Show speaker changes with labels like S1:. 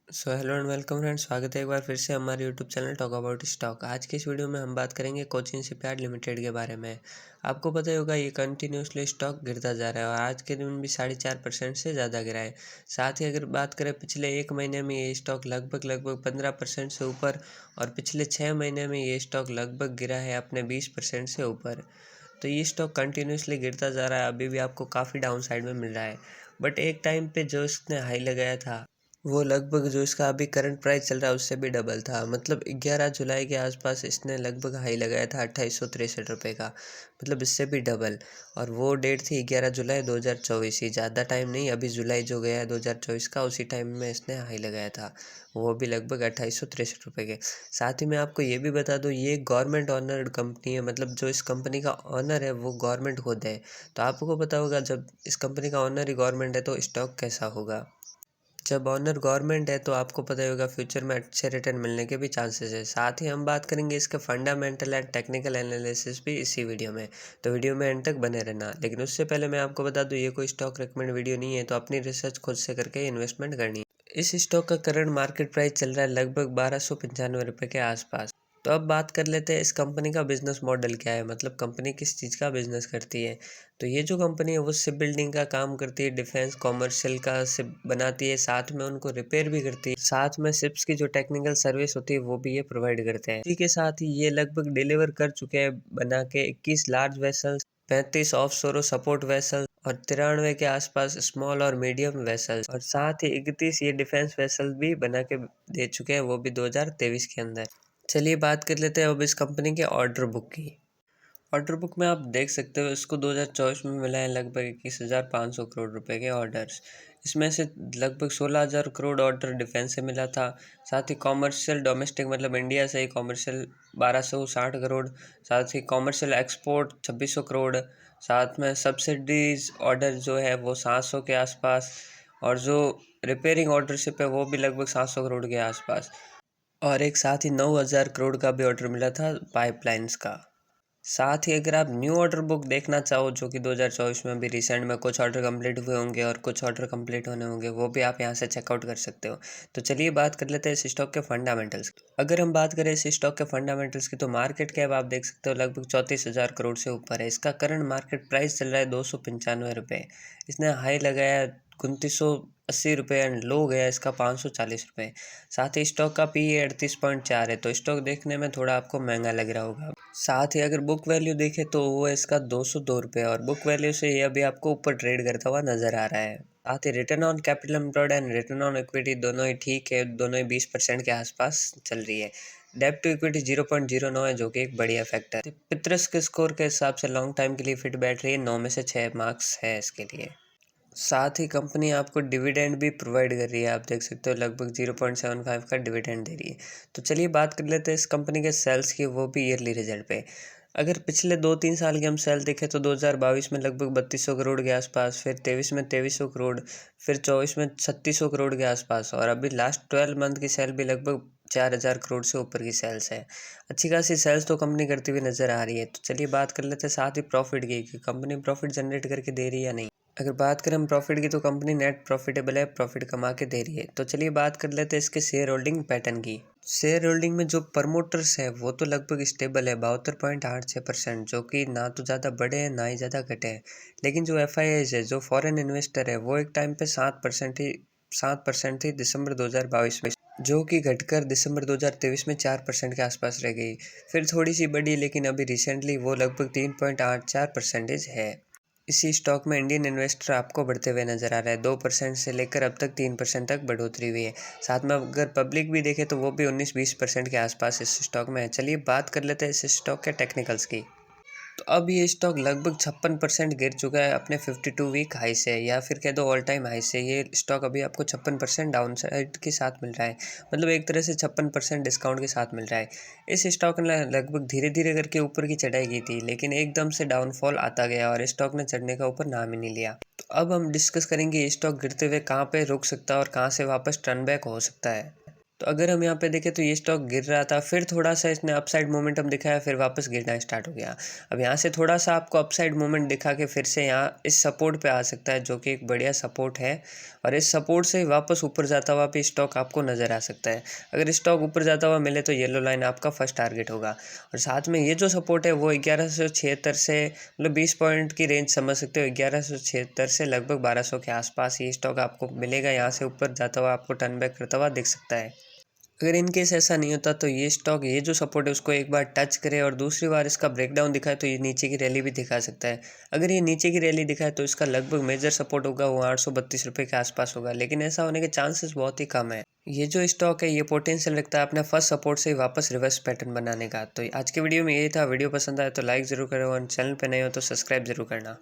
S1: Hello and welcome friends, स्वागत है एक बार फिर से हमारे YouTube channel talk about stock. आज की इस वीडियो में हम बात करेंगे कोचिन शिपयार्ड लिमिटेड के बारे में। आपको पता ही होगा ये कंटिन्यूसली स्टॉक गिरता जा रहा है और आज के दिन भी 4.5% से ज़्यादा गिरा है। साथ ही अगर बात करें पिछले एक महीने में ये स्टॉक लगभग 15% से ऊपर और पिछले 6 महीने में ये स्टॉक लगभग गिरा है अपने 20% से ऊपर। तो ये स्टॉक कंटिन्यूसली गिरता जा रहा है, अभी भी आपको काफ़ी डाउन साइड में मिल रहा है। बट एक टाइम पे जो इसने हाई लगाया था वो लगभग जो इसका अभी करंट प्राइस चल रहा है उससे भी डबल था। मतलब 11 जुलाई के आसपास इसने लगभग हाई लगाया था 2863 रुपये का, मतलब इससे भी डबल। और वो डेट थी 11 जुलाई 2024 ही, ज़्यादा टाइम नहीं, अभी जुलाई जो गया है 2024 का उसी टाइम में इसने हाई लगाया था, वो भी लगभग 2863 के। साथ ही मैं आपको ये भी बता दूँ ये गवर्नमेंट ऑनर्ड कंपनी है, मतलब जो इस कंपनी का ऑनर है वो गवर्नमेंट खुद है। तो आपको पता होगा जब इस कंपनी का ऑनर ही गवर्नमेंट है तो स्टॉक कैसा होगा। जब ऑनर गवर्नमेंट है तो आपको पता ही होगा फ्यूचर में अच्छे रिटर्न मिलने के भी चांसेस है। साथ ही हम बात करेंगे इसके फंडामेंटल एंड टेक्निकल एनालिसिस भी इसी वीडियो में, तो वीडियो में एंड तक बने रहना। लेकिन उससे पहले मैं आपको बता दूं ये कोई स्टॉक रिकमेंड वीडियो नहीं है, तो अपनी रिसर्च खुद से करके इन्वेस्टमेंट करनी है। इस स्टॉक का करंट मार्केट प्राइस चल रहा है लगभग 1295 के आसपास। तो अब बात कर लेते हैं इस कंपनी का बिजनेस मॉडल क्या है, मतलब कंपनी किस चीज़ का बिजनेस करती है। तो ये जो कंपनी है वो शिप बिल्डिंग का काम करती है, डिफेंस कॉमर्शियल का शिप बनाती है, साथ में उनको रिपेयर भी करती है, साथ में शिप्स की जो टेक्निकल सर्विस होती है वो भी ये प्रोवाइड करते हैं। इसी के साथ ही ये लगभग डिलीवर कर चुके हैं बना के 21 large vessels, 35 of sorrow support vessel और 93 के आसपास स्मॉल और मीडियम वेसल्स, और साथ ही 31 ये डिफेंस वेसल भी बना के दे चुके हैं, वो भी 2023 के अंदर। चलिए बात कर लेते हैं अब इस कंपनी के ऑर्डर बुक की। ऑर्डर बुक में आप देख सकते हो इसको 2024 में मिला है लगभग 21,500 करोड़ रुपए के ऑर्डर्स। इसमें से लगभग 16,000 करोड़ ऑर्डर डिफेंस से मिला था। साथ ही कॉमर्शियल डोमेस्टिक मतलब इंडिया से ही कॉमर्शियल 1260 करोड़, साथ ही कॉमर्शियल एक्सपोर्ट 2600 करोड़, साथ में सब्सिडीज ऑर्डर जो है वो 700 के आसपास, और जो रिपेयरिंग ऑर्डरशिप है वो भी लगभग 700 करोड़ के आसपास, और एक साथ ही 9,000 करोड़ का भी ऑर्डर मिला था पाइपलाइंस का। साथ ही अगर आप न्यू ऑर्डर बुक देखना चाहो जो कि 2024 में भी रिसेंट में कुछ ऑर्डर कंप्लीट हुए होंगे और कुछ ऑर्डर कंप्लीट होने होंगे, वो भी आप यहां से चेकआउट कर सकते हो। तो चलिए बात कर लेते हैं इस स्टॉक के फंडामेंटल्स की। अगर हम बात करें इस स्टॉक के फंडामेंटल्स की तो मार्केट कैप आप देख सकते हो लगभग 34,000 करोड़ से ऊपर है। इसका करंट मार्केट प्राइस चल रहा है 295 रुपये। इसने हाई लगाया 2980 रुपये एंड लो गया इसका 540 रुपये। साथ ही स्टॉक का पी 38.4 है, तो स्टॉक देखने में थोड़ा आपको महंगा लग रहा होगा। साथ ही अगर बुक वैल्यू देखें तो वो इसका 202 रुपये, और बुक वैल्यू से ये अभी आपको ऊपर ट्रेड करता हुआ नजर आ रहा है। साथ ही return on capital employed and return on equity दोनों ही ठीक है, दोनों ही 20% के आसपास चल रही है। डेब्ट टू इक्विटी 0.09 है जो कि एक बढ़िया फैक्टर है। पितरस के स्कोर के हिसाब से लॉन्ग टाइम के लिए फिट बैठ रही है, 9 में से 6 मार्क्स है इसके लिए। साथ ही कंपनी आपको डिविडेंड भी प्रोवाइड कर रही है, आप देख सकते हो लगभग 0.75 का डिविडेंड दे रही है। तो चलिए बात कर लेते हैं इस कंपनी के सेल्स की, वो भी ईयरली रिजल्ट पे। अगर पिछले 2-3 साल के हम सेल देखें तो 2022 में लगभग 3200 करोड़ के आसपास, फिर 23 में 2300 करोड़, फिर 24 में 3600 करोड़ के आसपास, और अभी लास्ट 12 मंथ की सेल भी लगभग 4,000 करोड़ से ऊपर की सेल्स है। अच्छी खासी सेल्स तो कंपनी करती हुई नजर आ रही है। तो चलिए बात कर लेते हैं साथ ही प्रॉफिट की कि कंपनी प्रॉफिट जनरेट करके दे रही है या नहीं। अगर बात करें हम प्रॉफिट की तो कंपनी नेट प्रॉफिटेबल है, प्रॉफिट कमा के दे रही है। तो चलिए बात कर लेते हैं इसके शेयर होल्डिंग पैटर्न की। शेयर होल्डिंग में जो प्रमोटर्स है वो तो लगभग स्टेबल है 72.86%, जो कि ना तो ज़्यादा बढ़े हैं ना ही ज़्यादा घटे हैं। लेकिन जो FIIs है, जो फॉरेन इन्वेस्टर है, वो एक टाइम पे 7% थी दिसंबर 2022 में, जो कि घटकर दिसंबर 2023 में 4% के आसपास रह गई। फिर थोड़ी सी बढ़ी, लेकिन अभी रिसेंटली वो लगभग 3.84% है। इसी स्टॉक में इंडियन इन्वेस्टर आपको बढ़ते हुए नजर आ रहा है, 2% से लेकर अब तक 3% तक बढ़ोतरी हुई है। साथ में अगर पब्लिक भी देखे तो वो भी 19-20% के आसपास इस स्टॉक में है। चलिए बात कर लेते हैं इस स्टॉक के टेक्निकल्स की। तो अब ये स्टॉक लगभग 56% गिर चुका है अपने 52 वीक हाई से, या फिर कह दो ऑल टाइम हाई से। ये स्टॉक अभी आपको 56% डाउन साइड के साथ मिल रहा है, मतलब एक तरह से 56% डिस्काउंट के साथ मिल रहा है। इस स्टॉक ने लगभग धीरे धीरे करके ऊपर की चढ़ाई की थी, लेकिन एकदम से डाउनफॉल आता गया और स्टॉक ने चढ़ने का ऊपर नाम ही नहीं लिया। तो अब हम डिस्कस करेंगे ये स्टॉक गिरते हुए कहाँ पे रुक सकता है और कहाँ से वापस टर्न बैक हो सकता है। तो अगर हम यहाँ पे देखें तो ये स्टॉक गिर रहा था, फिर थोड़ा-सा इसने अपसाइड मोमेंटम दिखाया, फिर वापस गिरना स्टार्ट हो गया। अब यहाँ से थोड़ा-सा आपको अपसाइड मूवमेंट दिखा के फिर से यहाँ इस सपोर्ट पे आ सकता है, जो कि एक बढ़िया सपोर्ट है और इस सपोर्ट से वापस ऊपर जाता हुआ भी स्टॉक आपको नज़र आ सकता है। अगर स्टॉक ऊपर जाता हुआ मिले तो येलो लाइन आपका फर्स्ट टारगेट होगा और साथ में ये जो सपोर्ट है वो 1176 से मतलब 20 पॉइंट की रेंज समझ सकते हो। 1176 से लगभग 1200 के आसपास ये स्टॉक आपको मिलेगा। यहाँ से ऊपर जाता हुआ आपको टर्न बैक करता हुआ दिख सकता है। अगर इन केस ऐसा नहीं होता तो ये स्टॉक ये जो सपोर्ट है उसको एक बार टच करे और दूसरी बार इसका ब्रेकडाउन दिखाए तो ये नीचे की रैली भी दिखा सकता है। अगर ये नीचे की रैली दिखाए तो इसका लगभग मेजर सपोर्ट होगा वो 832 रुपये के आसपास होगा, लेकिन ऐसा होने के चांसेस बहुत ही कम है। ये जो स्टॉक है ये पोटेंशियल रखता है अपने फर्स्ट सपोर्ट से ही वापस रिवर्स पैटर्न बनाने का। तो आज के वीडियो में ये था। वीडियो पसंद आए तो लाइक ज़रूर करो और चैनल पर नए हो तो सब्सक्राइब जरूर करना।